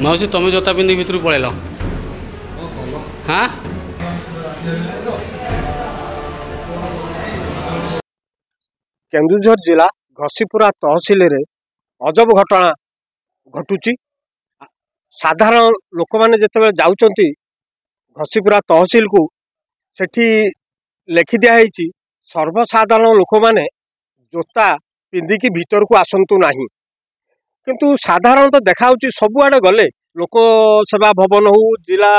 माउसी तुम जोता पिंधि भितर पलैल हाँ केन्दुझर जिला घसीपुरा तहसिल रे अजब घटना घटुची। साधारण लोक मैंने जिते जाउचंती घसीपुरा तहसिल को सेठी लिखि दिया है सर्वसाधारण लोक मैंने जोता पिंधिकी भीतर को आसतु नहीं। किंतु साधारणतः देखा सबुआड़े गले लोक सेवा भवन हो जिला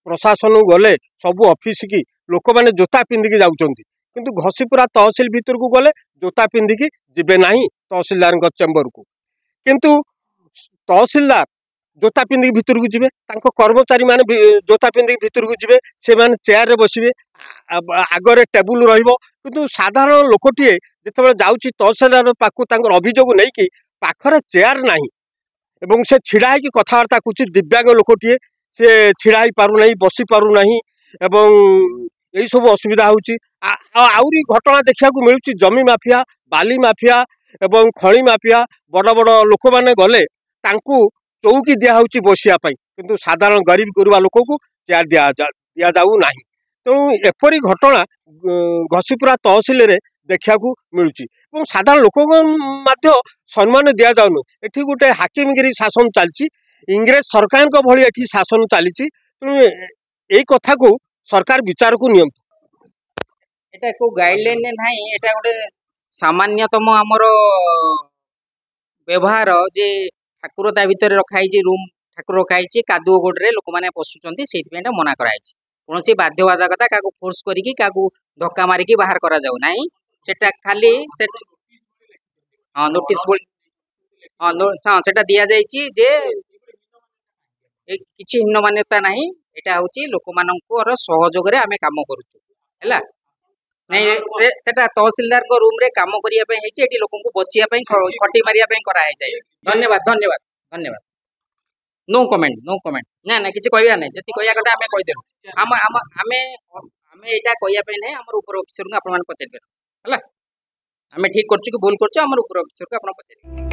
प्रशासन गले सबू ऑफिस की लोक मैंने जोता पिंधिकी जाउचंती किंतु घसीपुरा तहसिल भीतर को गले जोता पिंधिकी जिबे नहीं तहसिलदार चेम्बर को। किंतु तहसिलदार जोता पिंधिकी भीतर को जिबे कर्मचारी माने जोता पिंधिकी भीतर को जिबे से माने चेयर रे बसिबे आगरे टेबुल रहिबो। किंतु साधारण लोकटीए जेतेबेले जाउची तहसिलदार पाखु तांकर अभियोग नै कि पाखरे चेयर नाही एवं से छिड़ा है कि कथबार्ता कुछ दिव्यांग लोकटीए से छिड़ा ही पारु नहीं बसी पारु नहीं एवं यही सब असुविधा होची। आउरी घटना देखा मिलूँ जमी माफिया बाली माफिया एवं खड़ी माफिया बड़ बड़ लोक मैंने गले तांकू चौकी दिया बसिया किंतु साधारण गरीब गुरुबा लोक को चेयर दिया जाऊ नाही। तेणु एपरी घटना घसीपुरा तहसिल रे देखा मिलूँ साधारण लोक सम्मान दि जाऊन एठी गोटे हाकिमगिरी शासन चलती इंग्रेज सरकार भली एठी शासन चली। तेणु यही कथा को सरकार विचार को नियंतु एटा को गाइडलाइन नहीं एटा गोटे सामान्यतम आमर व्यवहार जे ठाकुर ता भितर रखाई रूम ठाकुर रखाई कादुओ गोड़े लोक मैंने पशुंट से मना कराई कौन बाध्यबाधकता क्या फोर्स करी क्या धक्का मारिकी बाहर करा जाऊ नहीं सेटा खाली हाँ नोटिस हाँ सेटा दिया जाइए जे किछि हीन मान्यता नहीं एटा हूँ लोक मानकर सहयोग रे आमे काम करूछु हैला नहीं सेटा तहसीलदार को रूम रे काम करिया पे हेछि एटी लोक को बसिया पे खटी मारिया पे करा है जाय। धन्यवाद धन्यवाद धन्यवाद नो कमेंट ना ना किछि कहया नहीं जति कहया कथा आमे कहि देलु हम आमे आमे एटा कहया पे नहीं हमर ऊपर ऑफिसर को आपन मान पचार हला आमे ठीक करछु कि भूल करछु हमर ऊपर ऑफिसर को आपन पचार।